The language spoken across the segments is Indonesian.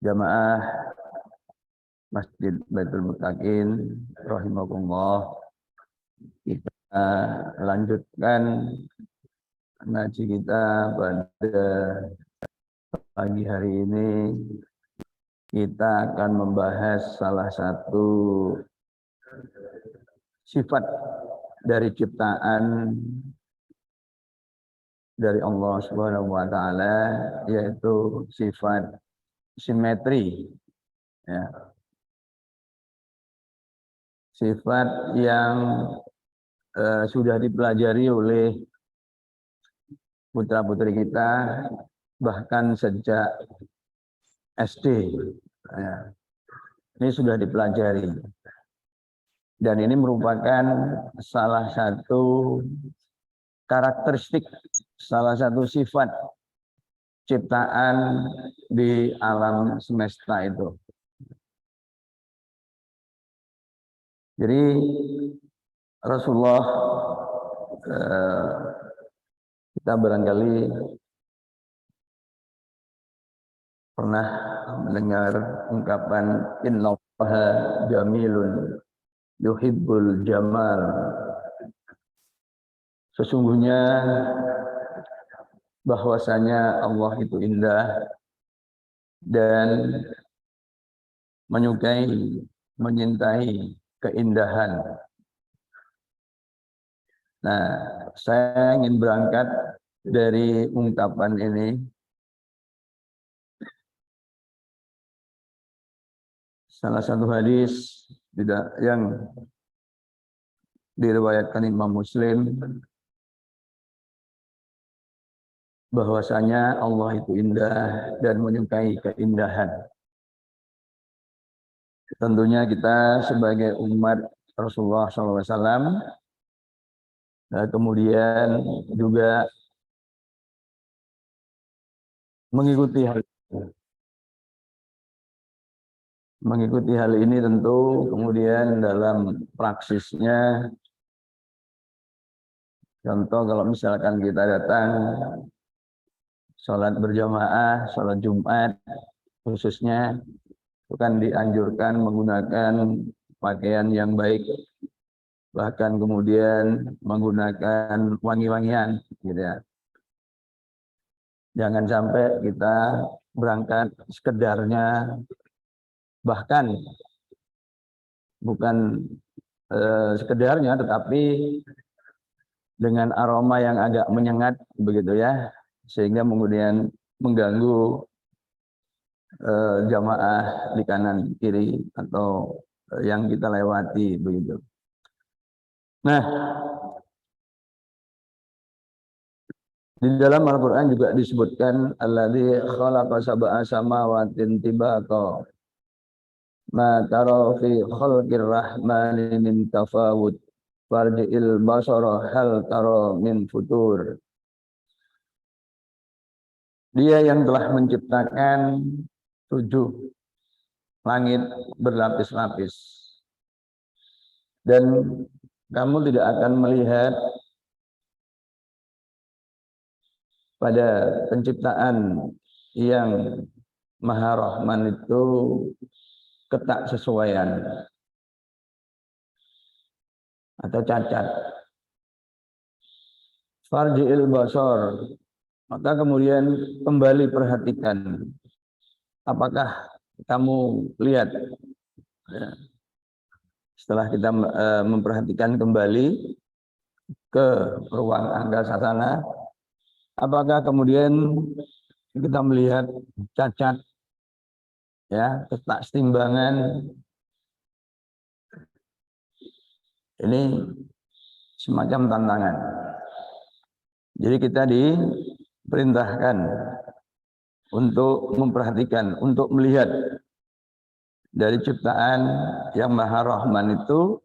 Jamaah Masjid Baitul Muttaqin rahimakumullah, kita lanjutkan ngaji kita pada pagi hari ini. Kita akan membahas salah satu sifat dari ciptaan dari Allah Subhanahu wa taala, yaitu sifat simetri, ya. Sifat yang sudah dipelajari oleh putra-putri kita bahkan sejak SD, ya. Ini sudah dipelajari dan ini merupakan salah satu karakteristik, salah satu sifat ciptaan di alam semesta itu. Jadi Rasulullah, kita barangkali pernah mendengar ungkapan innallaha jamilun yuhibbul jamal. Sesungguhnya bahwasanya Allah itu indah dan menyukai, menyintai keindahan. Nah, saya ingin berangkat dari ungkapan ini. Salah satu hadis yang diriwayatkan Imam Muslim, bahwasanya Allah itu indah dan menyukai keindahan. Tentunya kita sebagai umat Rasulullah SAW, kemudian juga mengikuti hal ini tentu kemudian dalam praksisnya. Contoh, kalau misalkan kita datang sholat berjamaah, sholat Jumat khususnya, itu kan dianjurkan menggunakan pakaian yang baik, bahkan kemudian menggunakan wangi-wangian, gitu ya. Jangan sampai kita berangkat sekedarnya, bahkan bukan sekedarnya, tetapi dengan aroma yang agak menyengat, begitu ya, sehingga kemudian mengganggu jamaah di kanan kiri atau yang kita lewati, begitu. Nah, di dalam Al-Quran juga disebutkan alladzi khalaqa sab'a samawatin tibaqa ma tara fi khalqir rahmani min tafawut farji'il basara hal tara min futur. Dia yang telah menciptakan 7 langit berlapis-lapis, dan kamu tidak akan melihat pada penciptaan yang Maha Rahman itu ketaksesuaian atau cacat. Farji'il basar, maka kemudian kembali perhatikan, apakah kamu lihat, ya. Setelah kita memperhatikan kembali ke ruang angkasa sana, apakah kemudian kita melihat cacat, ya, keseimbangan. Ini semacam tantangan. Jadi kita diperintahkan untuk memperhatikan, untuk melihat dari ciptaan yang Maha Rahman itu.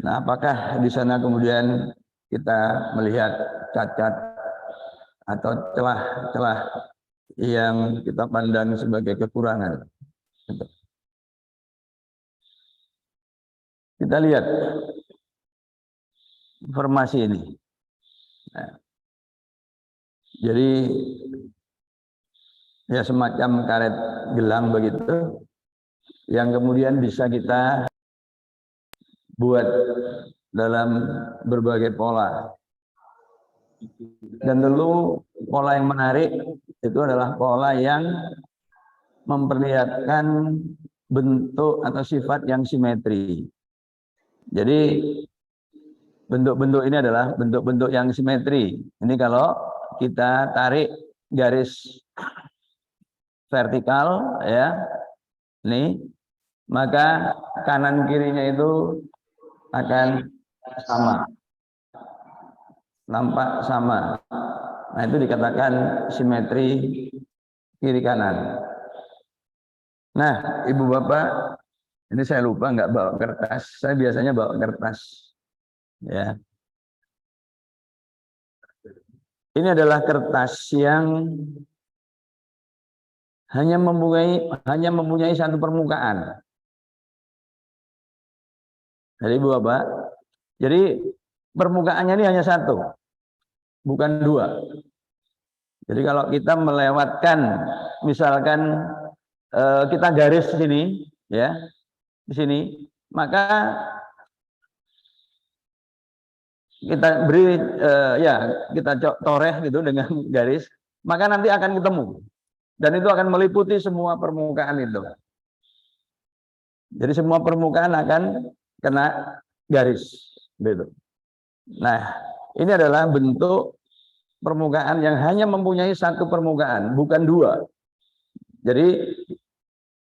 Nah, apakah di sana kemudian kita melihat cacat atau celah-celah yang kita pandang sebagai kekurangan. Kita lihat informasi ini. Nah, jadi ya semacam karet gelang begitu, yang kemudian bisa kita buat dalam berbagai pola. Dan tentu pola yang menarik itu adalah pola yang memperlihatkan bentuk atau sifat yang simetri. Jadi bentuk-bentuk ini adalah bentuk-bentuk yang simetri. Ini kalau kita tarik garis vertikal ya, ini maka kanan kirinya itu akan sama, nampak sama. Nah itu dikatakan simetri kiri kanan. Nah ibu bapak, ini saya lupa nggak bawa kertas. Saya biasanya bawa kertas. Ya, ini adalah kertas yang hanya mempunyai satu permukaan. Jadi ibu bapak, jadi permukaannya ini hanya satu, bukan dua. Jadi kalau kita melewatkan, misalkan kita garis sini, ya, di sini, maka kita beri, ya, kita toreh gitu dengan garis, maka nanti akan ketemu, dan itu akan meliputi semua permukaan itu. Jadi semua permukaan akan kena garis, gitu. Nah, ini adalah bentuk permukaan yang hanya mempunyai satu permukaan, bukan dua. Jadi,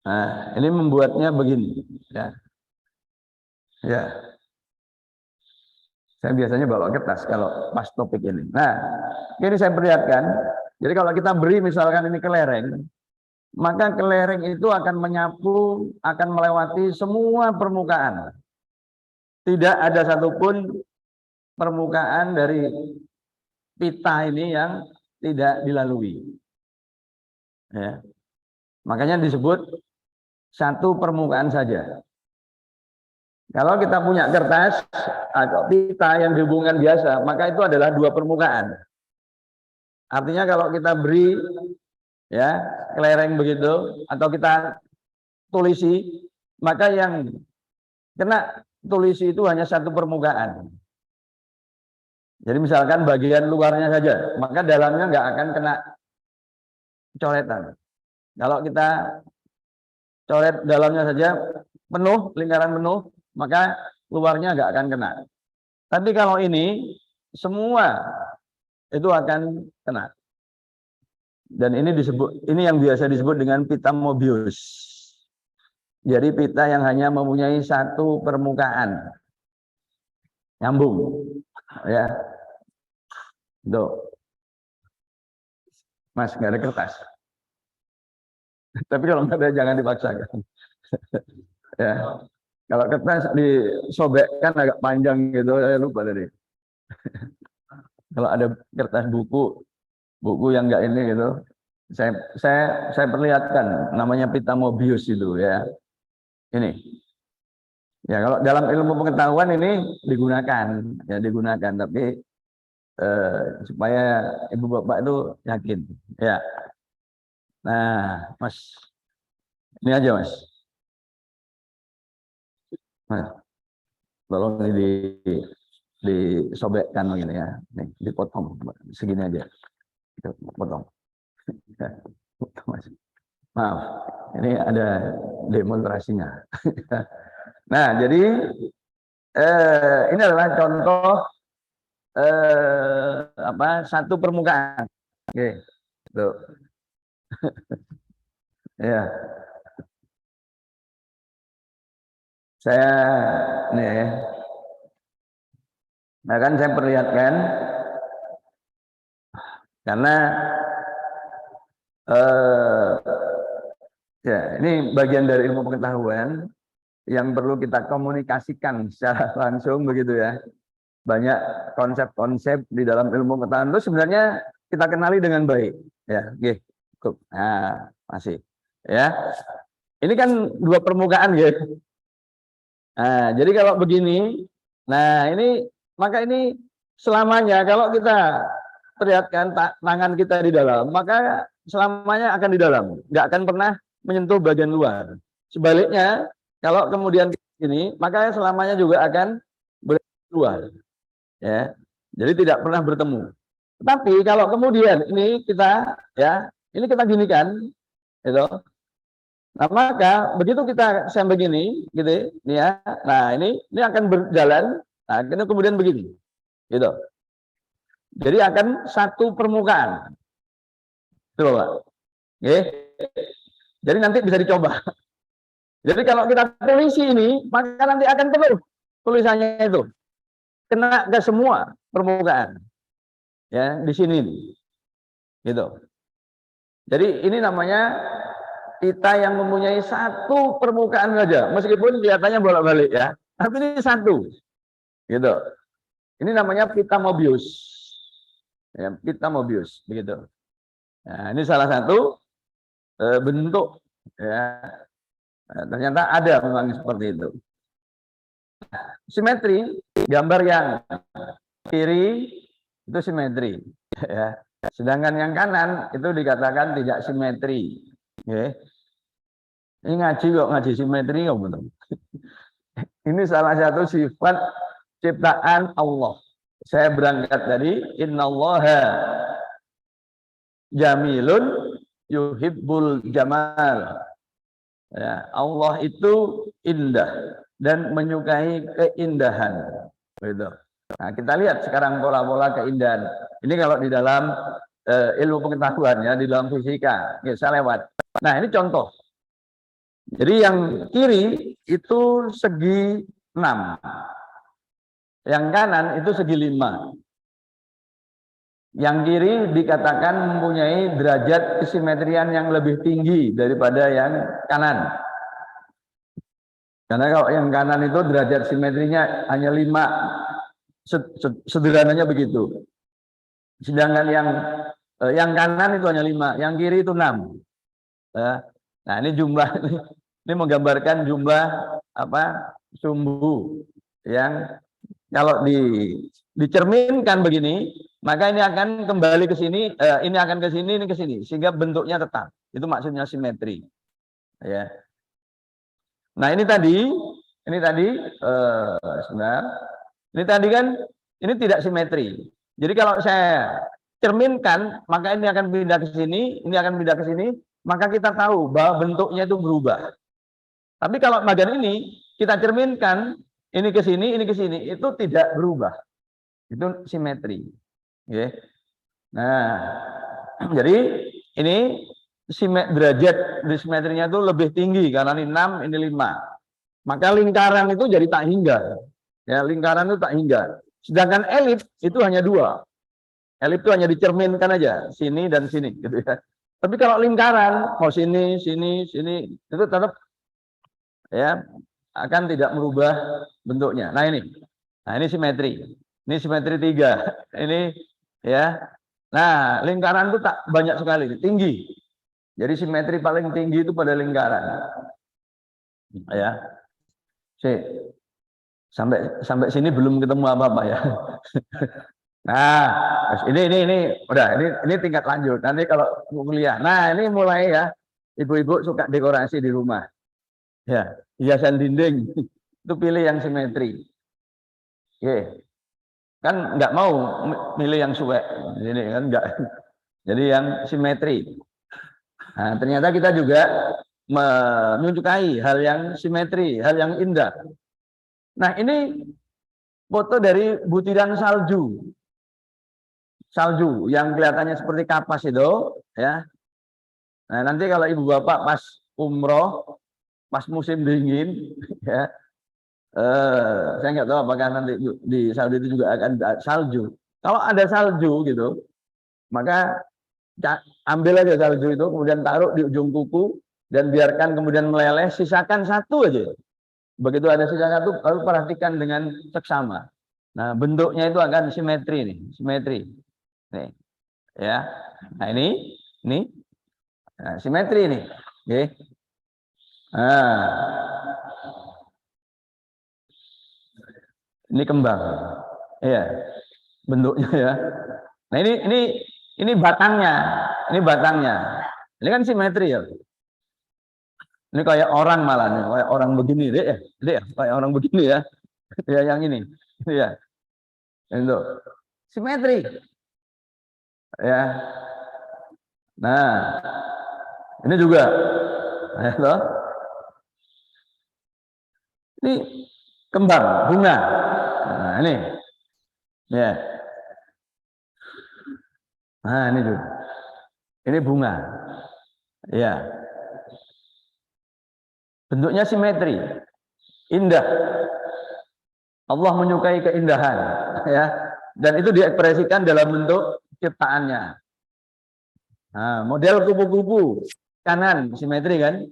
nah, ini membuatnya begini, ya. Ya, saya biasanya bawa kertas kalau pas topik ini. Nah, ini saya perlihatkan. Jadi kalau kita beri misalkan ini kelereng, maka kelereng itu akan menyapu, akan melewati semua permukaan. Tidak ada satupun permukaan dari pita ini yang tidak dilalui. Ya. Makanya disebut satu permukaan saja. Kalau kita punya kertas atau pita yang dihubungkan biasa, maka itu adalah dua permukaan. Artinya kalau kita beri ya kelereng begitu atau kita tulisi, maka yang kena tulisi itu hanya satu permukaan. Jadi misalkan bagian luarnya saja, maka dalamnya nggak akan kena coretan. Kalau kita coret dalamnya saja penuh, lingkaran penuh, maka luarnya nggak akan kena. Tapi kalau ini semua itu akan kena. Dan ini yang biasa disebut dengan pita Mobius. Jadi pita yang hanya mempunyai satu permukaan, nyambung, ya. Tuh, Mas nggak ada kertas. Tapi kalau nggak ada jangan dipaksakan. Ya, kalau kertas disobekkan agak panjang gitu, saya lupa tadi. Kalau ada kertas buku yang nggak ini gitu, saya perlihatkan namanya pita Mobius itu ya. Ini ya kalau dalam ilmu pengetahuan ini digunakan tapi supaya ibu bapak itu yakin ya. Nah mas, ini aja mas, tolong ini disobekkan begini ya, nih dipotong segini aja, potong. Maaf, ini ada demonstrasinya. Nah, jadi ini adalah contoh satu permukaan. Oke, tuh. Ya, saya nih, nah kan saya perlihatkan karena ya ini bagian dari ilmu pengetahuan yang perlu kita komunikasikan secara langsung begitu ya. Banyak konsep-konsep di dalam ilmu pengetahuan itu sebenarnya kita kenali dengan baik ya. Oke, nah masih ya. Ini kan dua permukaan ya. Nah, jadi kalau begini, nah ini maka ini selamanya kalau kita perlihatkan tangan kita di dalam, maka selamanya akan di dalam, nggak akan pernah menyentuh bagian luar. Sebaliknya, kalau kemudian ini, maka selamanya juga akan keluar, ya. Jadi tidak pernah bertemu. Tapi kalau kemudian ini kita, ya, ini kita ginikan, gitu. Nah, maka begitu kita sampai begini, gitu, ini ya. Nah, ini akan berjalan. Nah, kemudian begini, gitu. Jadi akan satu permukaan, tuh, Pak. Oke. Jadi nanti bisa dicoba. Jadi kalau kita tulis ini, maka nanti akan penuh tulisannya itu, kena ke semua permukaan, ya di sini, gitu. Jadi ini namanya kita yang mempunyai satu permukaan saja, meskipun kelihatannya bolak-balik ya, tapi ini satu, gitu. Ini namanya pita Mobius, ya, pita Mobius, begitu. Nah, ini salah satu bentuk, ya. Nah, ternyata ada memang seperti itu. Simetri, gambar yang kiri itu simetri, ya. Sedangkan yang kanan itu dikatakan tidak simetri. Ya. Ini ngaji kok, ngaji simetri kok betul. Ini salah satu sifat ciptaan Allah. Saya berangkat dari innallaha jamilun yuhibbul jamal. Ya, Allah itu indah dan menyukai keindahan. Gitu. Nah, kita lihat sekarang pola-pola keindahan. Ini kalau di dalam ilmu pengetahuan ya, di dalam fisika. Ya, saya lewat. Nah, ini contoh. Jadi yang kiri itu segi 6. Yang kanan itu segi 5. Yang kiri dikatakan mempunyai derajat kesimetrian yang lebih tinggi daripada yang kanan. Karena kalau yang kanan itu derajat simetrinya hanya 5. Sederhananya begitu. Sedangkan yang kanan itu hanya 5, yang kiri itu 6. Nah, ini jumlah ini menggambarkan jumlah sumbu yang kalau dicerminkan begini, maka ini akan kembali ke sini, ini akan ke sini, ini ke sini, sehingga bentuknya tetap. Itu maksudnya simetri. Ya. Nah, ini tadi sebentar. Ini tadi kan ini tidak simetri. Jadi kalau saya cerminkan, maka ini akan pindah ke sini, ini akan pindah ke sini, maka kita tahu bahwa bentuknya itu berubah. Tapi kalau bagian ini kita cerminkan, ini ke sini, itu tidak berubah. Itu simetri. Okay. Nah, jadi ini derajat simetrinya itu lebih tinggi karena ini 6, ini 5. Maka lingkaran itu jadi tak hingga. Ya, lingkaran itu tak hingga. Sedangkan elip itu hanya 2. Elip itu hanya dicerminkan aja, sini dan sini, gitu ya. Tapi kalau lingkaran mau sini, itu tetap ya akan tidak merubah bentuknya. Nah ini simetri. Ini simetri 3. Ini ya. Nah, lingkaran itu tak banyak sekali, tinggi. Jadi simetri paling tinggi itu pada lingkaran. Ya. Sampai sini belum ketemu apa-apa ya. Nah, ini udah ini tingkat lanjut. Nanti kalau kuliah. Nah, ini mulai ya. Ibu-ibu suka dekorasi di rumah. Ya, hiasan dinding itu pilih yang simetri. Oke. Kan nggak mau milih yang suwek. Ini kan enggak. Jadi yang simetri. Nah, ternyata kita juga menyukai hal yang simetri, hal yang indah. Nah, ini foto dari butiran salju. Salju yang kelihatannya seperti kapas itu, ya. Nah, nanti kalau ibu bapak pas umroh, pas musim dingin, ya, saya nggak tahu apakah nanti di Saudi itu juga akan ada salju. Kalau ada salju gitu, maka ambil aja salju itu, kemudian taruh di ujung kuku dan biarkan kemudian meleleh. Sisakan satu aja. Begitu ada sisa satu, lalu perhatikan dengan seksama. Nah, bentuknya itu akan simetri nih, simetri. Nih, ya. Nah ini nah, simetri ini. Oke. Nah, ini kembang. Iya. Bentuknya ya. Nah, ini batangnya. Ini batangnya. Ini kan simetri ya. Ini kayak orang malah nih, kayak orang begini deh ya. Deh, kayak orang begini ya. Ya yang ini. Ya. Itu. Simetri. Ya. Nah, ini juga. Itu. Ini kembang, bunga. Nah, ini. Ya. Nah, ini juga. Ini bunga. Ya. Bentuknya simetri. Indah. Allah menyukai keindahan, ya. Dan itu diekspresikan dalam bentuk ciptaannya. Nah, model kupu-kupu kanan simetri kan?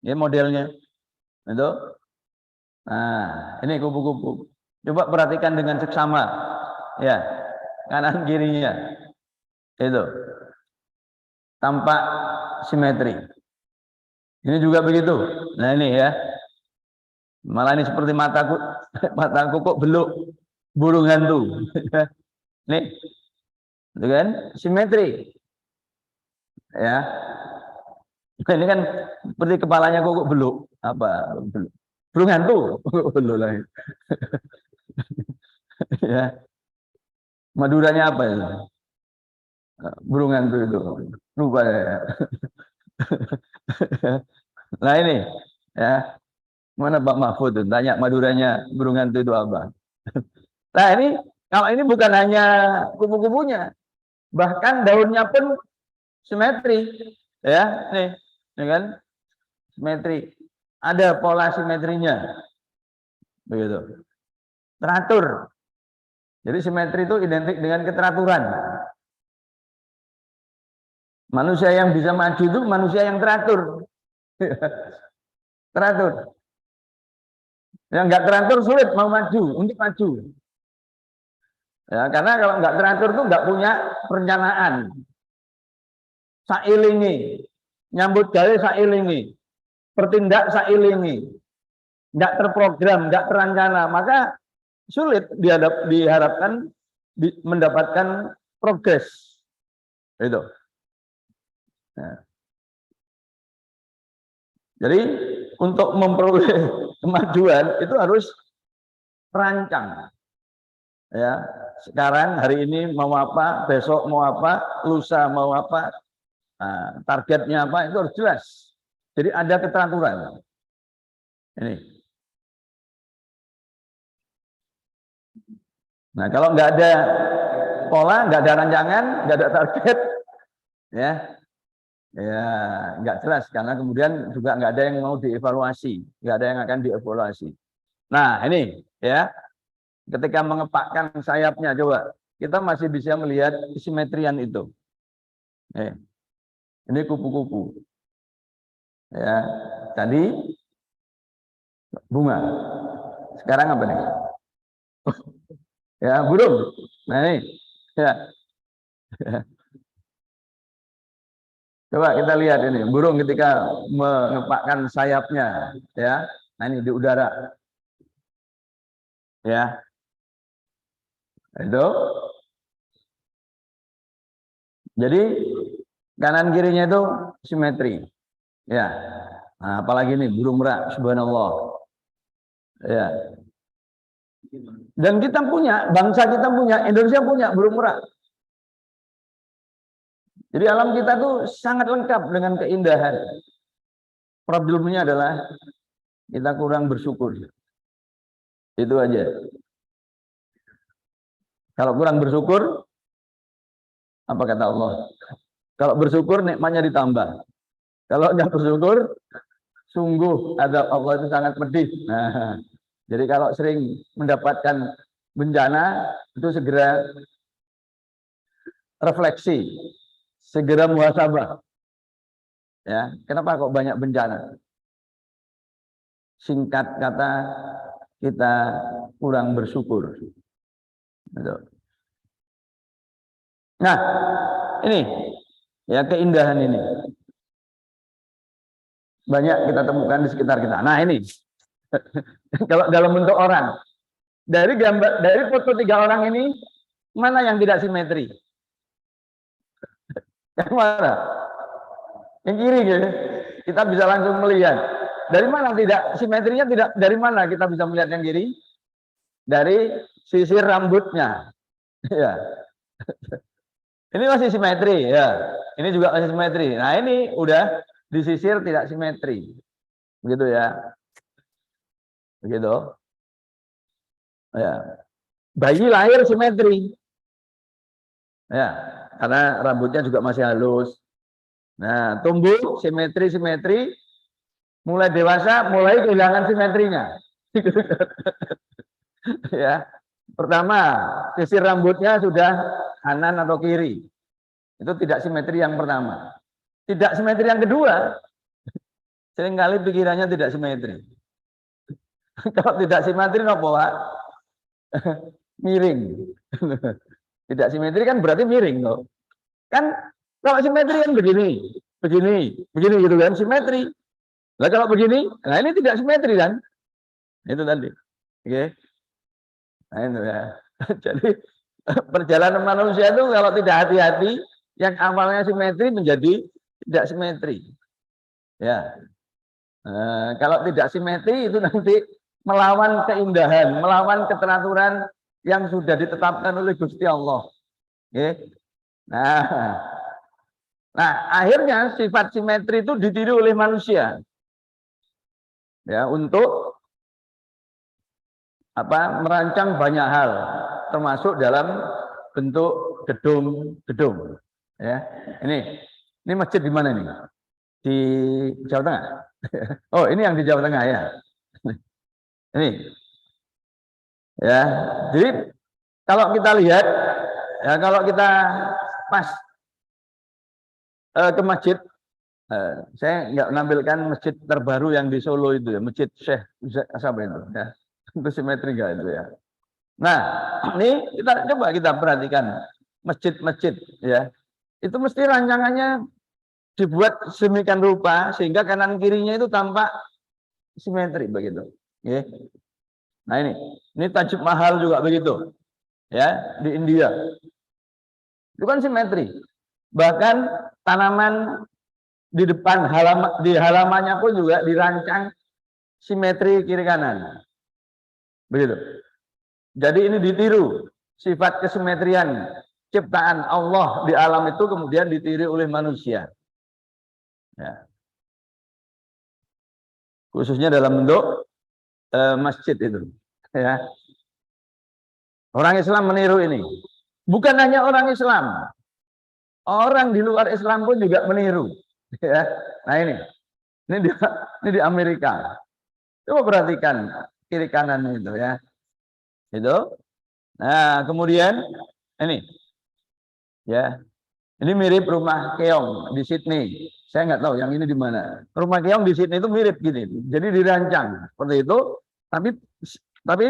Ya modelnya. Itu. Nah, ini kupu-kupu. Coba perhatikan dengan seksama. Ya. Kanan kirinya. Itu. Tampak simetri. Ini juga begitu. Nah, ini ya. Malah ini seperti mataku kok beluk burung hantu. Nih. Itu kan simetri. Ya. Ini kan seperti kepalanya kok beluk apa beluk. Burung hantu beluk lagi. Ya. Maduranya apa ya? Burung hantu itu. Lupa ya. Nah ini ya. Mana Pak Mahfud tuh tanya Maduranya burung hantu itu apa? Nah ini kalau ini bukan hanya kupu-kupunya, bahkan daunnya pun simetri, ya nih, kan simetri, ada pola simetrinya, begitu, teratur. Jadi simetri itu identik dengan keteraturan. Manusia yang bisa maju itu manusia yang teratur, teratur. Yang nggak teratur sulit mau maju, untuk maju. Ya, karena kalau nggak teratur tuh nggak punya perencanaan. Sailingi, nyambut gawe sailingi, bertindak sailingi, nggak terprogram, nggak terencana, maka sulit diharapkan mendapatkan progres. Itu. Nah. Jadi untuk memperoleh kemajuan itu harus rancang. Ya, sekarang hari ini mau apa, besok mau apa, lusa mau apa, nah, targetnya apa itu harus jelas. Jadi ada keteraturan. Ini. Nah kalau nggak ada pola, nggak ada rancangan, nggak ada target, ya, ya nggak jelas karena kemudian juga nggak ada yang mau dievaluasi, nggak ada yang akan dievaluasi. Nah ini, ya. Ketika mengepakkan sayapnya, coba kita masih bisa melihat kesimetrian itu. Ini kupu-kupu. Ya, tadi bunga. Sekarang apa nih? Ya, burung. Nah ini, ya. Coba kita lihat ini, burung ketika mengepakkan sayapnya, ya. Nah ini di udara. Ya. Itu. Jadi kanan kirinya itu simetri. Ya. Nah, apalagi nih burung merak, subhanallah. Ya. Dan kita punya, bangsa kita punya, Indonesia punya burung merak. Jadi alam kita tuh sangat lengkap dengan keindahan. Problemnya adalah kita kurang bersyukur. Itu aja. Kalau kurang bersyukur, apa kata Allah? Kalau bersyukur nikmatnya ditambah. Kalau nggak bersyukur, sungguh azab Allah itu sangat pedih. Nah, jadi kalau sering mendapatkan bencana, itu segera refleksi, segera muhasabah. Ya, kenapa kok banyak bencana? Singkat kata, kita kurang bersyukur. Nah, ini ya keindahan ini banyak kita temukan di sekitar kita. Nah ini kalau dalam bentuk orang, dari foto 3 orang ini mana yang tidak simetri? Yang mana? yang kiri gitu. Kita bisa langsung melihat. Dari mana tidak simetrinya, tidak dari mana kita bisa melihat yang kiri? Dari sisir rambutnya. Ya. Ini masih simetri ya. Ini juga masih simetri. Nah, ini udah disisir tidak simetri. Begitu ya. Begitu. Ya. Bayi lahir simetri. Ya, karena rambutnya juga masih halus. Nah, tumbuh simetri, mulai dewasa mulai kehilangan simetrinya. Ya. Pertama, sisir rambutnya sudah kanan atau kiri. Itu tidak simetri yang pertama. Tidak simetri yang kedua, seringkali pikirannya tidak simetri. Kalau tidak simetri apa, Pak? Miring. Tidak simetri kan berarti miring loh. Kan kalau simetri kan begini, begini gitu kan, simetri. Nah kalau begini, nah ini tidak simetri kan? Itu tadi. Oke. Nah itu ya. Jadi perjalanan manusia itu kalau tidak hati-hati, yang awalnya simetri menjadi tidak simetri. Ya. Kalau tidak simetri itu nanti melawan keindahan, melawan keteraturan yang sudah ditetapkan oleh Gusti Allah. Oke. Nah, akhirnya sifat simetri itu ditiru oleh manusia. Ya, untuk merancang banyak hal, termasuk dalam bentuk gedung-gedung. Ya, ini masjid di mana nih? Di Jawa Tengah. Oh, ini yang di Jawa Tengah ya. Ini, ya. Jadi kalau kita lihat, ya kalau kita pas ke masjid, saya nggak menampilkan masjid terbaru yang di Solo itu ya, masjid Syekh siapa itu ya. Itu simetri nggak itu ya. Nah, ini kita perhatikan masjid-masjid ya. Itu mesti rancangannya dibuat sedemikian rupa sehingga kanan kirinya itu tampak simetri begitu. Ya. Nah ini Taj Mahal juga begitu. Ya, di India. Itu kan simetri. Bahkan tanaman di depan di halamannya pun juga dirancang simetri kiri kanan. Begitu. Jadi ini ditiru sifat kesimetrian ciptaan Allah di alam itu kemudian ditiru oleh manusia. Ya. Khususnya dalam bentuk masjid itu. Ya. Orang Islam meniru ini. Bukan hanya orang Islam. Orang di luar Islam pun juga meniru. Ya. Nah ini di Amerika. Coba perhatikan kiri kanan itu ya. Itu. Nah, kemudian ini. Ya. Ini mirip rumah keong di Sydney. Saya nggak tahu yang ini di mana. Rumah keong di Sydney itu mirip gini. Jadi dirancang seperti itu, tapi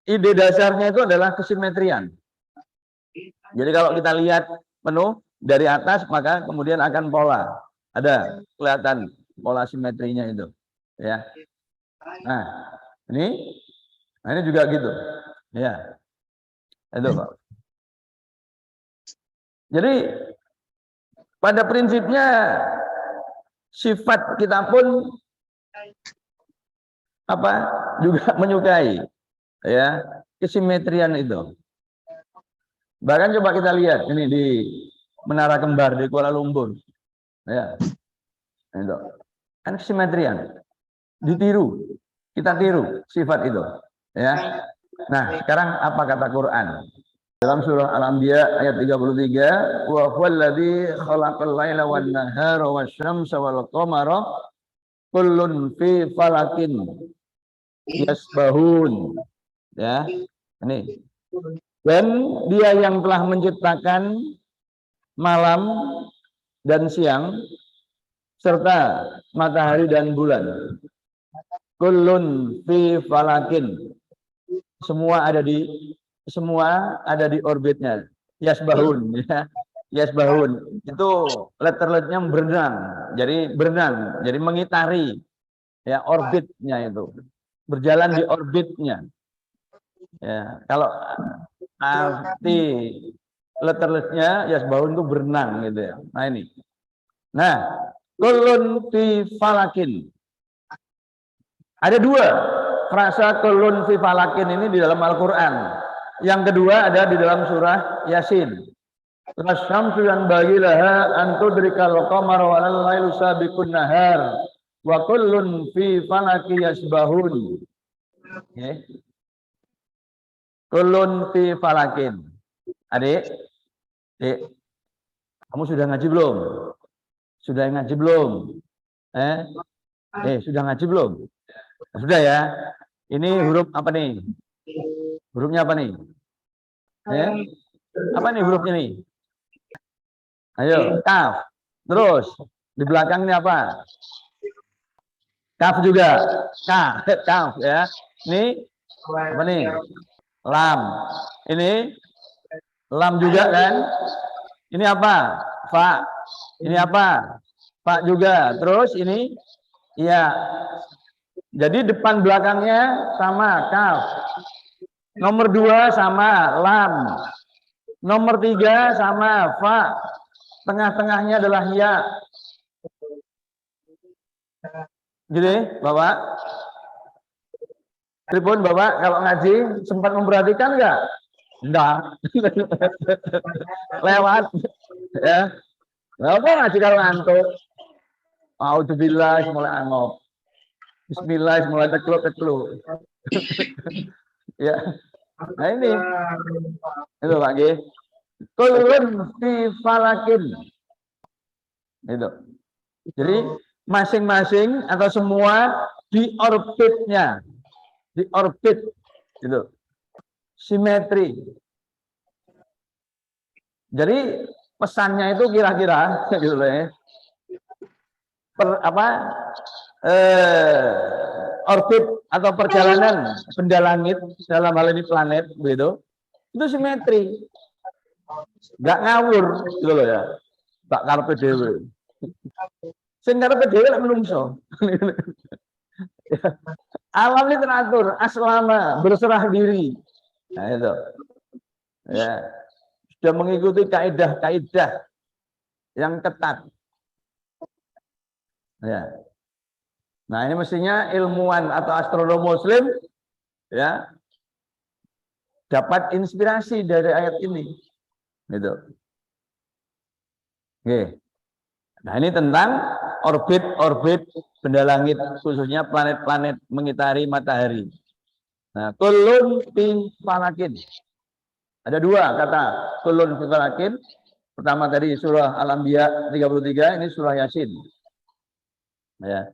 ide dasarnya itu adalah kesimetrian. Jadi kalau kita lihat penuh dari atas, maka kemudian akan pola. Ada kelihatan pola simetrinya itu. Ya. Nah, ini juga gitu. Ya. Itu, Pak. Jadi pada prinsipnya sifat kita pun juga menyukai ya kesimetrian itu. Bahkan coba kita lihat ini di Menara Kembar di Kuala Lumpur. Ya. Itu. Kan kesimetrian. Ditiru. Kita tiru sifat itu, ya. Nah, sekarang apa kata Quran? Dalam surah Al-Anbiya ayat 33, wa huwallazi khalaqal laila wan nahara wasyamsa wal qamara kullun fi falakin yasbahun. Ya. Ini. Dan dia yang telah menciptakan malam dan siang serta matahari dan bulan. Kullun fi falakin. Semua ada di orbitnya. Yasbahun ya. Yasbahun itu letter-letternya berenang. Jadi berenang, jadi mengitari ya orbitnya itu. Berjalan di orbitnya. Ya, kalau arti letter-letternya yasbahun itu berenang gitu ya. Nah ini. Nah, Kullun fi falakin. Ada dua frasa kullun fi falakin ini di dalam Al-Quran. Yang kedua ada di dalam surah Yasin. Wasyamsu yanbaghi laha an tudrikal qamara wal lailu sabiqun nahar wa kullun fi falaki yasbahun. Okay. Kullun fi falakin. Adik, kamu sudah ngaji belum? Sudah ngaji belum? Sudah ngaji belum? Sudah ya. Ini huruf apa nih? Hurufnya apa nih? Apa nih hurufnya nih? Ayo, kaf. Terus di belakang ini apa? Kaf juga. Kaf ya. Ini apa nih? Lam. Ini lam juga kan? Ini apa? Fa. Ini apa? Fa juga. Terus ini iya. Jadi depan belakangnya sama kaf. Nomor 2 sama lam. Nomor 3 sama fa. Tengah-tengahnya adalah ya. Jadi, Bapak? Tribun Bapak kalau ngaji sempat memperhatikan enggak? Enggak. Lewat. Ya. Apa ngaji kalau ngantuk? Auzubillah mulai angop. Bismillah mulai tekluk. Ya. Nah ini. Itu Pak G. Kullun fi falakin. Itu. Jadi masing-masing atau semua di orbitnya. Di orbit gitu. Simetri. Jadi pesannya itu kira-kira gitu ya. Orbit atau perjalanan benda langit dalam hal ini planet begitu. Itu simetri. Enggak ngawur gitu loh ya. Tak karepe dhewe. Sing karepe dhewe lek menungso. Alam ini teratur, aslama, berserah diri. Nah itu. Ya. Sudah mengikuti kaidah-kaidah yang ketat. Ya. Nah, ini mestinya ilmuwan atau astronom muslim ya dapat inspirasi dari ayat ini. Gitu. Oke. Nah, ini tentang orbit benda langit, khususnya planet-planet mengitari matahari. Nah, kullun fi falakin. Ada dua kata kullun fi falakin. Pertama tadi surah Al-Anbiya 33, ini surah Yasin. Ya.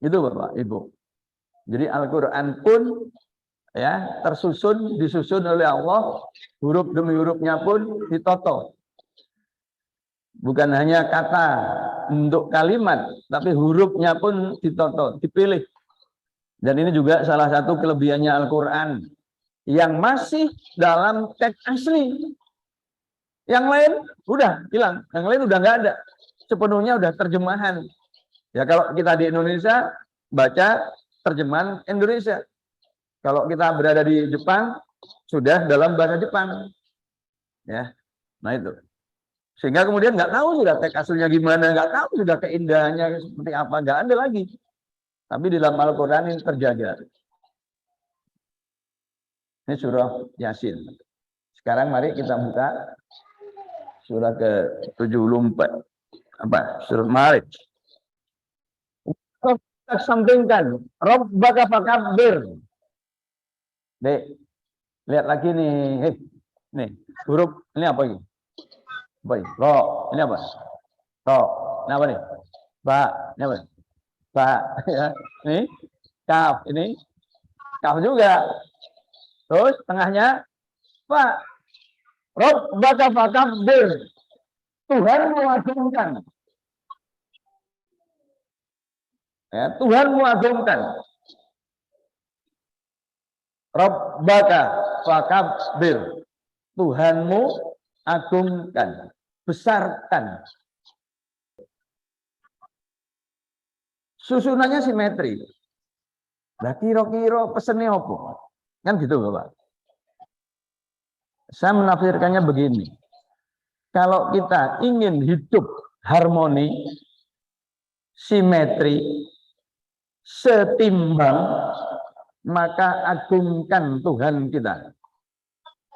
Itu Bapak, Ibu. Jadi Al-Qur'an pun ya disusun oleh Allah, huruf demi hurufnya pun ditoto. Bukan hanya kata untuk kalimat, tapi hurufnya pun ditoto, dipilih. Dan ini juga salah satu kelebihannya Al-Quran yang masih dalam teks asli. Yang lain udah hilang, yang lain udah nggak ada. Sepenuhnya udah terjemahan. Ya kalau kita di Indonesia baca terjemahan Indonesia. Kalau kita berada di Jepang sudah dalam bahasa Jepang. Ya, nah itu. Sehingga kemudian nggak tahu sudah teks aslinya gimana, nggak tahu sudah keindahannya seperti apa, nggak ada lagi. Tapi di dalam Al-Quran ini terjaga. Ini surah Yasin. Sekarang mari kita buka surah ke-74. Apa? Surah Ma'arij. Kita sampingkan. Rabbaka fakabbir. Dek, lihat lagi nih. Nih, huruf ini apa ini? Apa ini? Ro, ini apa? Ro, ini apa nih? Ba, ini apa? Ba, ya. Ini kaf, ini kaf juga. Terus tengahnya fa. Rabbaka fakabbir. Tuhan mengagungkan. Ya, Tuhan mengagungkan. Rabbaka fakabbir. Tuhanmu agungkan, besarkan. Susunannya simetri. Nah, kira-kira pesennya apa? Kan gitu, Bapak. Saya menafsirkannya begini. Kalau kita ingin hidup harmoni, simetri, setimbang, maka agungkan Tuhan kita.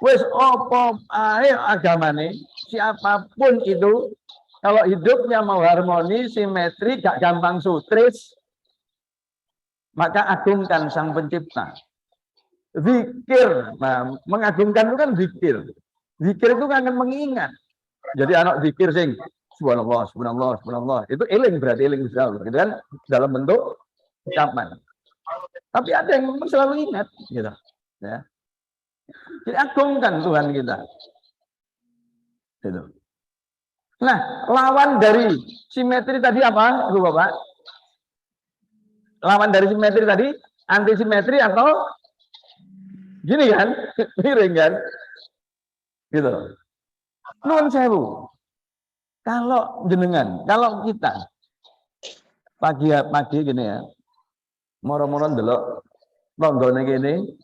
Wes opo ae agamane, siapapun itu, kalau hidupnya mau harmoni, simetri, gak gampang sutris, maka agungkan Sang Pencipta. Zikir, nah, mengagungkan itu kan zikir. Zikir itu kan mengingat. Jadi anak zikir sing subhanallah, subhanallah, subhanallah. Itu eling berarti eling gitu kan dalam bentuk ucapan. Tapi ada yang selalu ingat gitu. Ya. Jadi agungkan Tuhan kita. Gitu. Nah, lawan dari simetri tadi apa, Ibu Bapak? Lawan dari simetri tadi anti simetri atau gini kan? Miring kan? Gitu. Nuwun sewu. Kalau jenengan, kalau kita pagi gini ya, moro-moro ndelok tonggone gini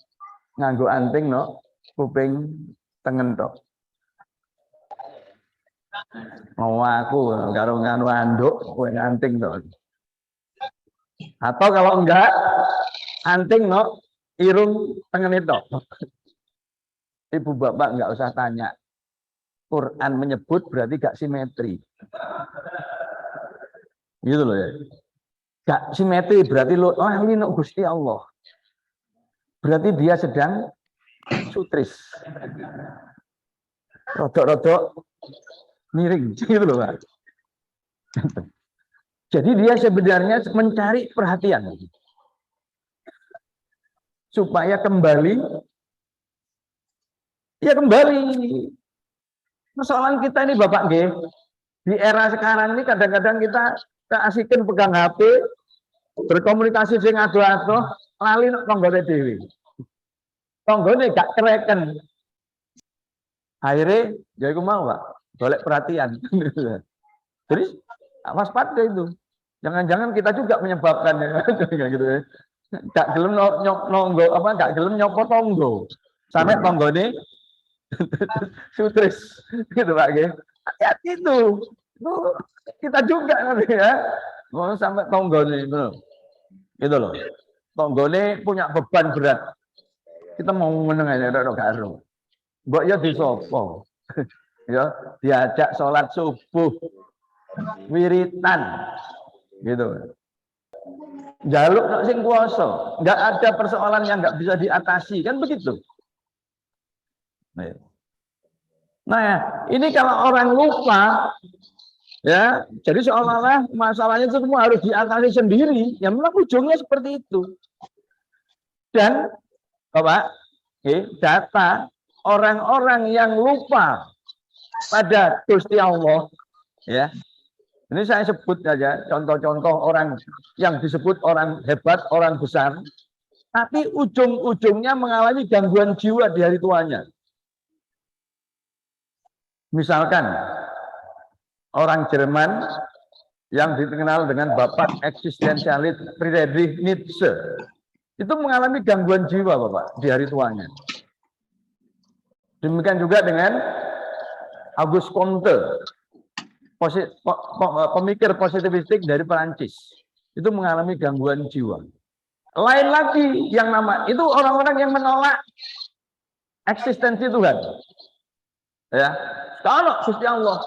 nganggo anting no, kuping tengen tok. Mau aku karo nganu anduk, kowe anting tok. Atau kalau enggak anting no, irung tengen itu. Ibu bapak enggak usah tanya. Quran menyebut berarti gak simetri. Gitu loh ya. Gak simetri berarti lo ahli no Gusti Allah. Berarti dia sedang sutris. Rodok-rodok miring gitu loh Pak. Jadi dia sebenarnya mencari perhatian supaya kembali ya kembali. Persoalan kita ini Bapak G, di era sekarang ini kadang-kadang kita keasikin pegang HP, berkomunikasi sing ado-ado, lali nek tanggane dhewe. Tanggane gak kereken. Akhirnya ya iku mau, Pak, golek perhatian. Jadi waspada itu. Jangan-jangan kita juga menyebabkan gitu ya. Gak gelem nonggo apa gak gelem nyopo tonggo. Sampai tanggane sutris gitu Pak G. Hati-hati itu. Kita juga nanti ya. Mau sampai tonggone itu. Gitu loh. Tonggone punya beban berat. Kita mau meneng aja ora karo. Mbok ya disopo. Ya, diajak sholat subuh. Wiritan. Gitu. Jaluk sing kuwasa. Enggak ada persoalan yang enggak bisa diatasi, kan begitu. Nah, ini kalau orang lupa, ya, jadi seolah-olah masalahnya itu semua harus diatasi sendiri. Ya memang ujungnya seperti itu. Dan, Bapak, data orang-orang yang lupa pada Gusti Allah, ya. Ini saya sebut saja contoh-contoh orang yang disebut orang hebat, orang besar, tapi ujung-ujungnya mengalami gangguan jiwa di hari tuanya. Misalkan orang Jerman yang dikenal dengan Bapak eksistensialis Friedrich Nietzsche itu mengalami gangguan jiwa Bapak di hari tuanya. Demikian juga dengan Auguste Comte, pemikir positivistik dari Perancis, itu mengalami gangguan jiwa. Lain lagi yang nama itu orang-orang yang menolak eksistensi Tuhan. Ya, kalau Gusti Allah.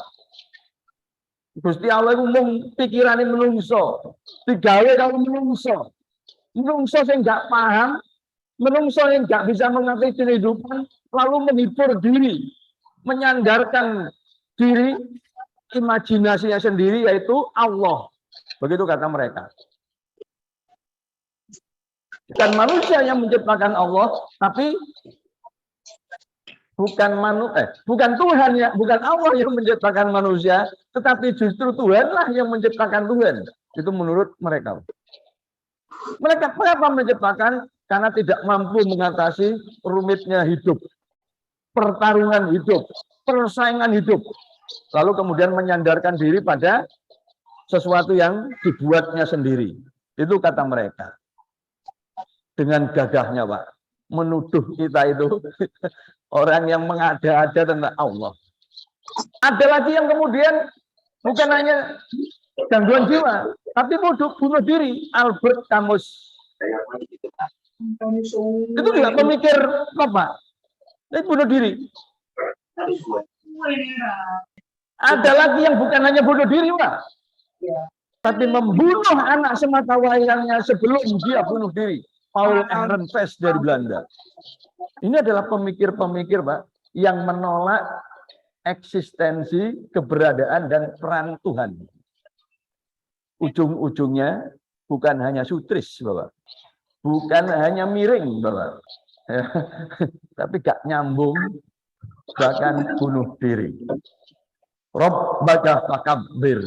Gusti Allah itu mung pikirane menungso, digawe kalau menungso. Menungso sing enggak paham, menungso yang enggak bisa mengerti kehidupan, lalu menghibur diri, menyandarkan diri, imajinasinya sendiri yaitu Allah. Begitu kata mereka. Bukan manusia yang menciptakan Allah, tapi bukan Tuhan ya, bukan Allah yang menciptakan manusia, tetapi justru Tuhanlah yang menciptakan Tuhan. Itu menurut mereka. Mereka kenapa menciptakan? Karena tidak mampu mengatasi rumitnya hidup, pertarungan hidup, persaingan hidup. Lalu kemudian menyandarkan diri pada sesuatu yang dibuatnya sendiri. Itu kata mereka. Dengan gagahnya, Pak, menuduh kita itu orang yang mengada-ada tentang Allah. Ada lagi yang kemudian bukan hanya gangguan jiwa, tapi bunuh diri. Albert Camus itu juga pemikir apa? Dia bunuh diri. Ada lagi yang bukan hanya bunuh diri, Pak, tapi membunuh anak semata wayangnya sebelum dia bunuh diri. Paul Ehrenfest dari Belanda. Ini adalah pemikir-pemikir, Pak, yang menolak eksistensi, keberadaan, dan peran Tuhan. Ujung-ujungnya bukan hanya sutris, Bapak. Bukan hanya miring, Bapak. Tapi gak nyambung, bahkan bunuh diri. Rabbaka fakabbir.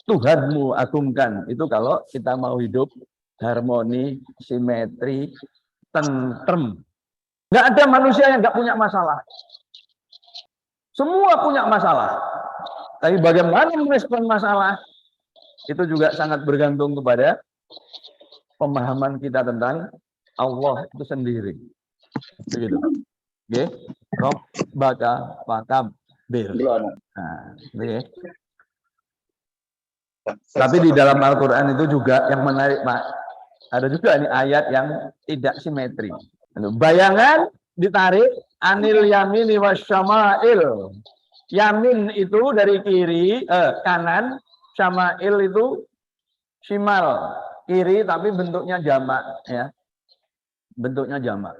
Tuhanmu agungkan. Itu kalau kita mau hidup harmoni, simetri, tentrem. Nggak ada manusia yang nggak punya masalah. Semua punya masalah. Tapi bagaimana merespon masalah, itu juga sangat bergantung kepada pemahaman kita tentang Allah itu sendiri. Begitu. Oke. Rabbaka fakabbir. Nah, oke. Tapi di dalam Al-Quran itu juga yang menarik, Pak. Ada juga ini ayat yang tidak simetri. Bayangan ditarik anil yamini wasyama'il. Yamin itu dari kiri, kanan, syama'il itu shimal, kiri tapi bentuknya jamak, ya. Bentuknya jamak.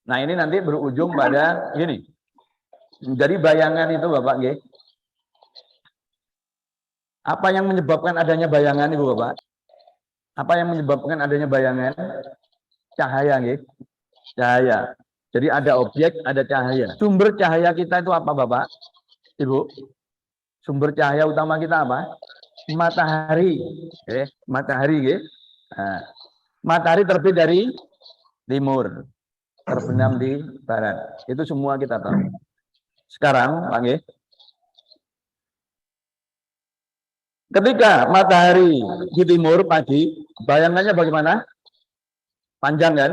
Nah, ini nanti berujung pada gini. Jadi bayangan itu, Bapak, nggih. Apa yang menyebabkan adanya bayangan, Ibu Bapak? Apa yang menyebabkan adanya bayangan? Cahaya, nggih. Cahaya. Jadi ada objek, ada cahaya. Sumber cahaya kita itu apa, Bapak? Ibu? Sumber cahaya utama kita apa? Matahari. Matahari, nggih. Nah, matahari terbit dari timur, terbenam di barat. Itu semua kita tahu. Sekarang, Pak nggih. Ketika matahari di timur pagi, bayangannya bagaimana? Panjang kan?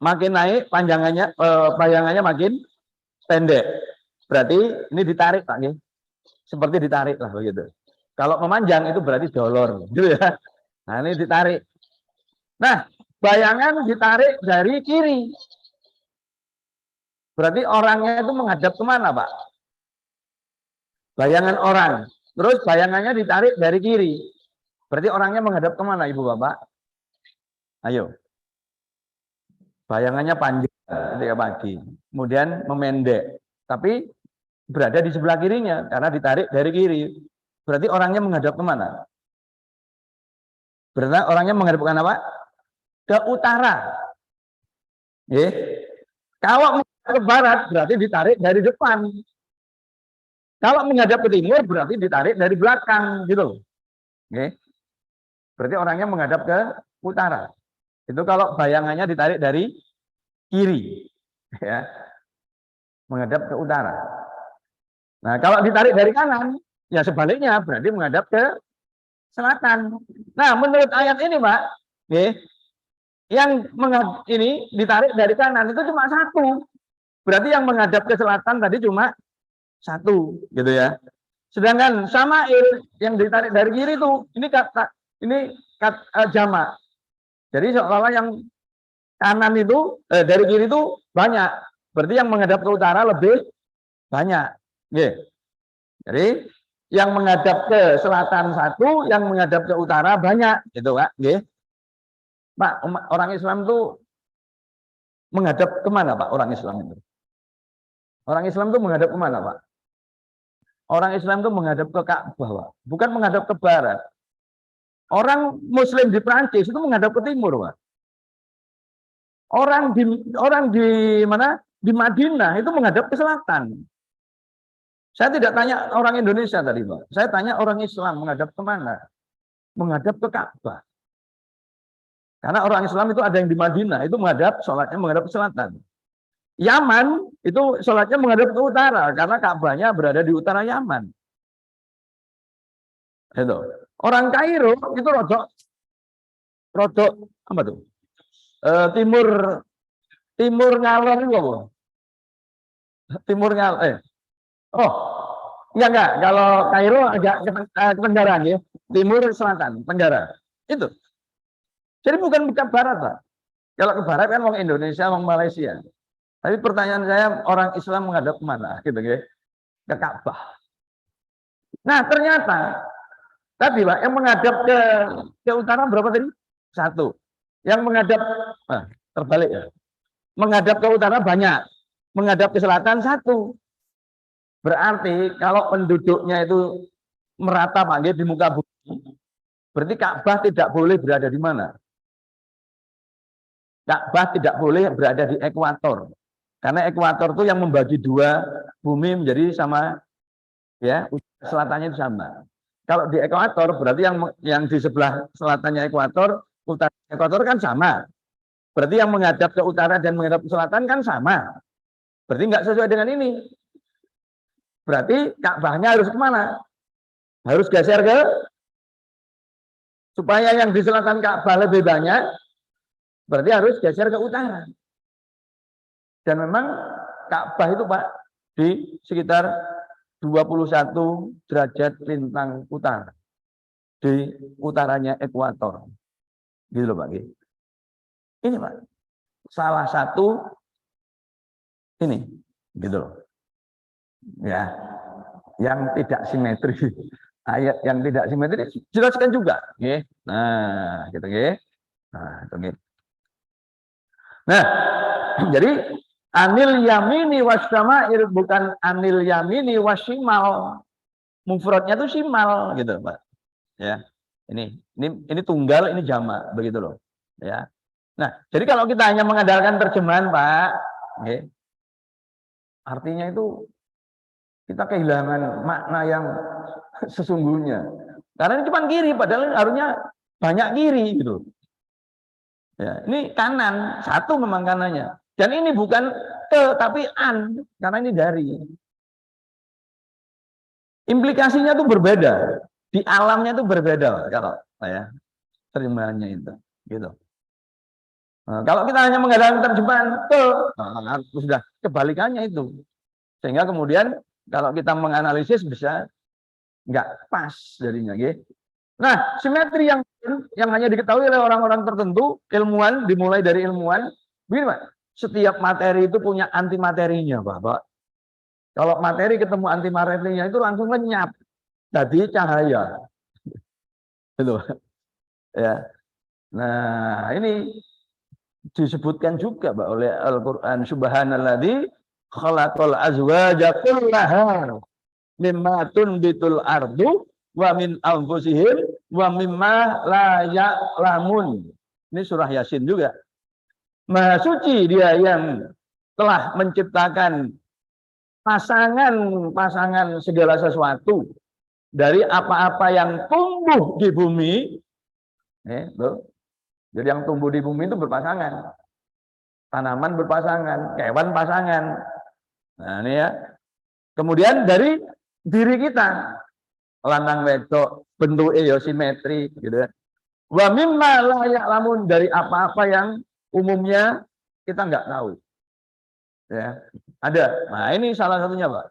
Makin naik panjangannya, bayangannya makin pendek. Berarti ini ditarik, Pak nggih. Seperti ditarik lah begitu. Kalau memanjang itu berarti dolor, gitu ya. Nah, ini ditarik. Nah, bayangan ditarik dari kiri. Berarti orangnya itu menghadap kemana, Pak? Bayangan orang. Terus bayangannya ditarik dari kiri. Berarti orangnya menghadap kemana, Ibu Bapak? Ayo. Bayangannya panjang ketika pagi. Kemudian memendek. Tapi berada di sebelah kirinya karena ditarik dari kiri. Berarti orangnya menghadap kemana? Berarti orangnya menghadap ke apa? Ke utara. Kalau menghadap ke barat berarti ditarik dari depan. Kalau menghadap ke timur berarti ditarik dari belakang, gitu. Berarti orangnya menghadap ke utara. Itu kalau bayangannya ditarik dari kiri, ya, menghadap ke utara. Nah, kalau ditarik dari kanan, ya sebaliknya berarti menghadap ke selatan. Nah, menurut ayat ini, Pak, yang ini ditarik dari kanan itu cuma satu. Berarti yang menghadap ke selatan tadi cuma satu, gitu ya. Sedangkan Sama'il yang ditarik dari kiri itu ini jamak. Jadi seolah-olah yang kanan itu dari kiri itu banyak. Berarti yang menghadap ke utara lebih banyak. Jadi yang menghadap ke selatan satu, yang menghadap ke utara banyak, gitu, Pak. Pak, orang Islam itu menghadap kemana, Pak? Orang Islam itu? Orang Islam itu menghadap kemana, Pak? Orang Islam itu menghadap ke Ka'bah, Pak. Bukan menghadap ke barat. Orang Muslim di Prancis itu menghadap ke timur, Pak. Orang di mana? Di Madinah itu menghadap ke selatan. Saya tidak tanya orang Indonesia tadi, Pak. Saya tanya orang Islam menghadap kemana? Menghadap ke Ka'bah. Karena orang Islam itu ada yang di Madinah, itu sholatnya menghadap ke selatan. Yaman itu sholatnya menghadap ke utara, karena Ka'bahnya berada di utara Yaman. Itu. Orang Kairo itu rodok apa tuh? Timur ngalor itu apa? Timur ngalor. Enggak. Kalau Kairo agak ke tenggara ya, timur selatan, tenggara. Itu. Jadi bukan ke barat, Pak. Kalau ke barat kan orang Indonesia, orang Malaysia. Tapi pertanyaan saya, orang Islam menghadap kemana? Gitu ya. Ke Ka'bah. Nah, ternyata tadi Pak, yang menghadap ke utara berapa tadi? Satu. Yang menghadap terbalik ya. Menghadap ke utara banyak. Menghadap ke selatan satu. Berarti kalau penduduknya itu merata Pak di muka bumi, berarti Ka'bah tidak boleh berada di mana? Ka'bah tidak boleh berada di ekuator. Karena ekuator itu yang membagi dua bumi menjadi sama, ya, selatannya itu sama. Kalau di ekuator berarti yang di sebelah selatannya ekuator, utara ekuator kan sama. Berarti yang menghadap ke utara dan menghadap ke selatan kan sama. Berarti nggak sesuai dengan ini. Berarti Ka'bahnya harus kemana? Harus geser ke, supaya yang di selatan Ka'bah lebih banyak, berarti harus geser ke utara. Dan memang Ka'bah itu Pak di sekitar 21 derajat lintang utara. Di utaranya ekuator. Gitu loh Pak. Ini Pak. Salah satu ini. Gitu loh. Ya. Yang tidak simetri. Ayat yang tidak simetri jelaskan juga. Nah, gitu ya. Nah, itu. Nah, jadi anil yamini wasyama'il bukan anil yamini wasyimal. Mufradnya itu simal gitu, Pak. Ya. Ini tunggal, ini jamak, begitu loh. Ya. Nah, jadi kalau kita hanya mengandalkan terjemahan, Pak, artinya itu kita kehilangan makna yang sesungguhnya. Karena ini cuma kiri, padahal harusnya banyak kiri gitu. Ya, ini kanan, satu memang kanannya. Dan ini bukan ke, tapi an, karena ini dari. Implikasinya tuh berbeda. Di alamnya tuh berbeda kalau ya terjemahannya itu. Gitu. Nah, kalau kita hanya mengandalkan terjemahan ke, nah, sudah kebalikannya itu. Sehingga kemudian kalau kita menganalisis bisa nggak pas jadinya. Gitu. Nah, simetri yang hanya diketahui oleh orang-orang tertentu, ilmuwan, dimulai dari ilmuwan, begini Pak, setiap materi itu punya antimaterinya, Bapak. Kalau materi ketemu antimaterinya itu langsung lenyap, jadi cahaya. Itu, ya. Nah, ini disebutkan juga Pak oleh Al-Qur'an, subhanalladzi khalaqal azwaja kullaha mimma tunbitul ardu wa min anfusihim wa mimma la ya'lamun. Ini surah Yasin juga. Maha suci dia yang telah menciptakan pasangan segala sesuatu dari apa-apa yang tumbuh di bumi. Jadi yang tumbuh di bumi itu berpasangan. Tanaman berpasangan, kewan pasangan. Nah, ini ya. Kemudian dari diri kita, lanang wedok, bentuknya ya simetri gitu ya. Wa mimma la ya'lamun, dari apa-apa yang umumnya kita nggak tahu. Ya, ada. Nah, ini salah satunya, Pak.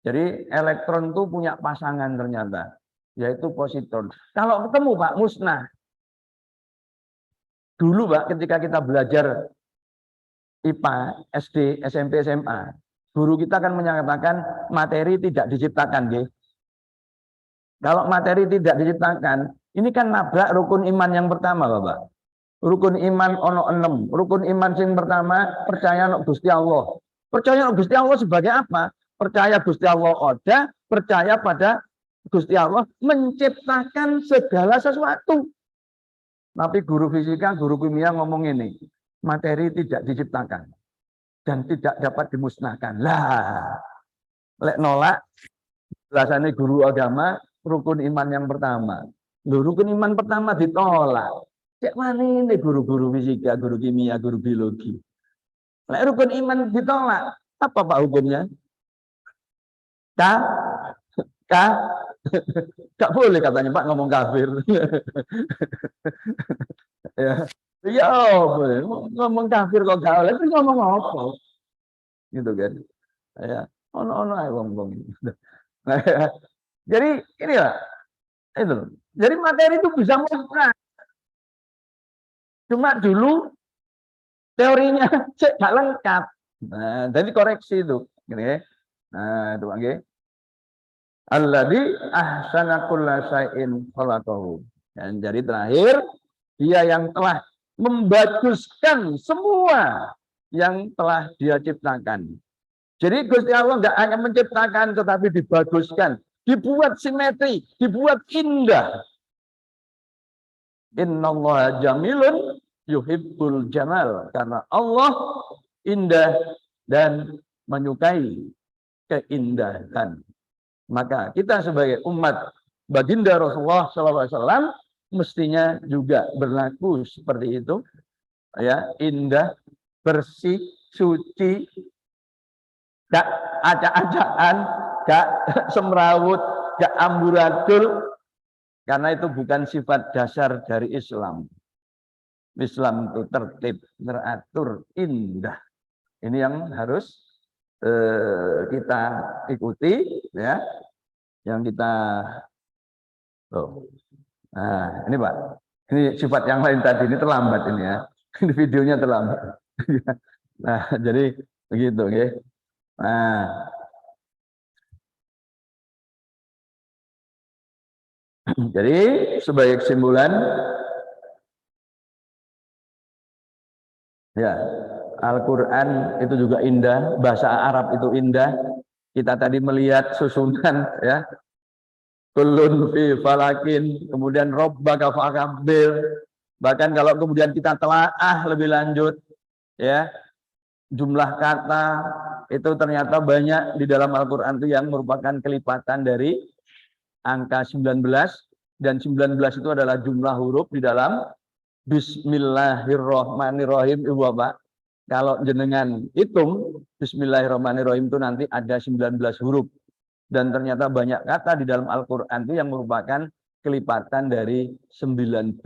Jadi elektron itu punya pasangan ternyata, yaitu positron. Kalau ketemu Pak musnah. Dulu Pak ketika kita belajar IPA, SD, SMP, SMA, guru kita akan menyatakan materi tidak diciptakan, gitu. Kalau materi tidak diciptakan, ini kan nabrak rukun iman yang pertama, Bapak. Rukun iman ono 6. Rukun iman yang pertama, percaya no Gusti Allah. Percaya no Gusti Allah sebagai apa? Percaya Gusti Allah ada, percaya pada Gusti Allah menciptakan segala sesuatu. Tapi guru fisika, guru kimia ngomong ini, materi tidak diciptakan dan tidak dapat dimusnahkan. Lah, lek nolak, rasanya guru agama, rukun iman yang pertama. Loh, rukun iman pertama ditolak. Cek mana ini guru-guru fisika, guru kimia, guru biologi. Lek rukun iman ditolak, apa Pak hukumnya? Gak boleh katanya Pak ngomong kafir. Ya, ya boleh ngomong kafir kok gak boleh, ngomong apa? Gitu kan? Ya, ono ae wong-wong. Jadi inilah itu. Jadi materi itu bisa melekat. Cuma dulu teorinya nggak lengkap. Nah, jadi koreksi itu. Gini, ya. Nah, itu lagi. Alladzi ahsana kulla syai'in khalaqahu. Dan jadi terakhir, dia yang telah membaguskan semua yang telah dia ciptakan. Jadi Gusti Allah nggak hanya menciptakan, tetapi dibaguskan, dibuat simetri, dibuat indah. Innallaha jamilun yuhibbul jamal. Karena Allah indah dan menyukai keindahan. Maka kita sebagai umat baginda Rasulullah SAW mestinya juga berlaku seperti itu, ya, indah, bersih, suci, gak acak-acakan, gak semrawut, gak amburadul, karena itu bukan sifat dasar dari Islam. Islam itu tertib, teratur, indah. Ini yang harus kita ikuti, ya, yang kita nah ini Pak, ini sifat yang lain tadi, ini terlambat ini ya, ini videonya terlambat. Nah jadi begitu, oke. Nah jadi sebagai kesimpulan, ya, Al-Quran itu juga indah, bahasa Arab itu indah. Kita tadi melihat susunan, ya, kullun fi falakin, kemudian rabbaka fakabbir. Bahkan kalau kemudian kita telaah lebih lanjut, ya, jumlah kata itu ternyata banyak di dalam Al-Quran itu yang merupakan kelipatan dari angka 19, dan 19 itu adalah jumlah huruf di dalam Bismillahirrahmanirrahim, Ibu Bapak. Kalau jenengan hitung Bismillahirrahmanirrahim itu nanti ada 19 huruf. Dan ternyata banyak kata di dalam Al-Quran itu yang merupakan kelipatan dari 19.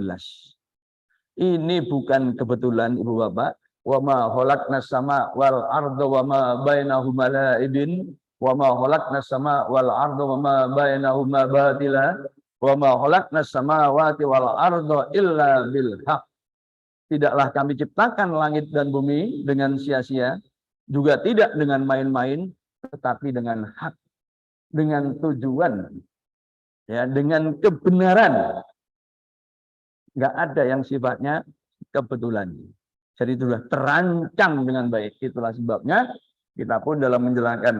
Ini bukan kebetulan, Ibu Bapak. Wa ma khalaqnas sama wal arda wa ma bainahuma la'ibin wa ma khalaqnas sama wal arda wa ma bainahuma batila wa ma khalaqnas samawati wal arda illa bil haq. Tidaklah kami ciptakan langit dan bumi dengan sia-sia, juga tidak dengan main-main, tetapi dengan hak, dengan tujuan, ya, dengan kebenaran. Nggak ada yang sifatnya kebetulan. Jadi itulah terancang dengan baik. Itulah sebabnya kita pun dalam menjalankan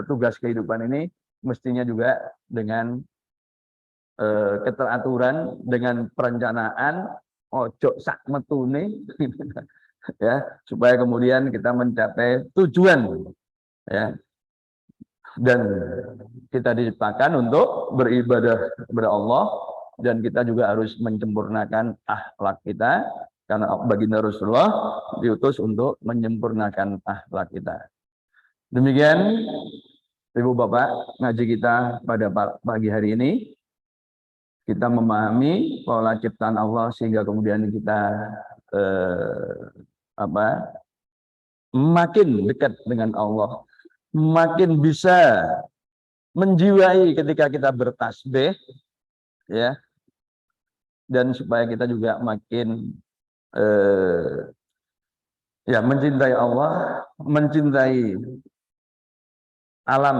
tugas kehidupan ini mestinya juga dengan keteraturan, dengan perencanaan, ojo sak metune, ya, supaya kemudian kita mencapai tujuan, ya, dan kita diciptakan untuk beribadah kepada Allah, dan kita juga harus menyempurnakan akhlak kita, karena baginda Rasulullah diutus untuk menyempurnakan akhlak kita. Demikian Ibu Bapak ngaji kita pada pagi hari ini. Kita memahami pola ciptaan Allah sehingga kemudian kita makin dekat dengan Allah, makin bisa menjiwai ketika kita bertasbih, ya, dan supaya kita juga makin ya, mencintai Allah, mencintai alam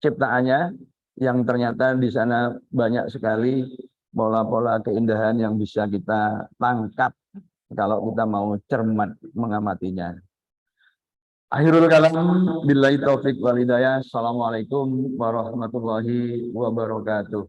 ciptaannya, yang ternyata di sana banyak sekali pola-pola keindahan yang bisa kita tangkap kalau kita mau cermat mengamatinya. Akhirul kalam, billahi taufik wal hidayah. Assalamualaikum warahmatullahi wabarakatuh.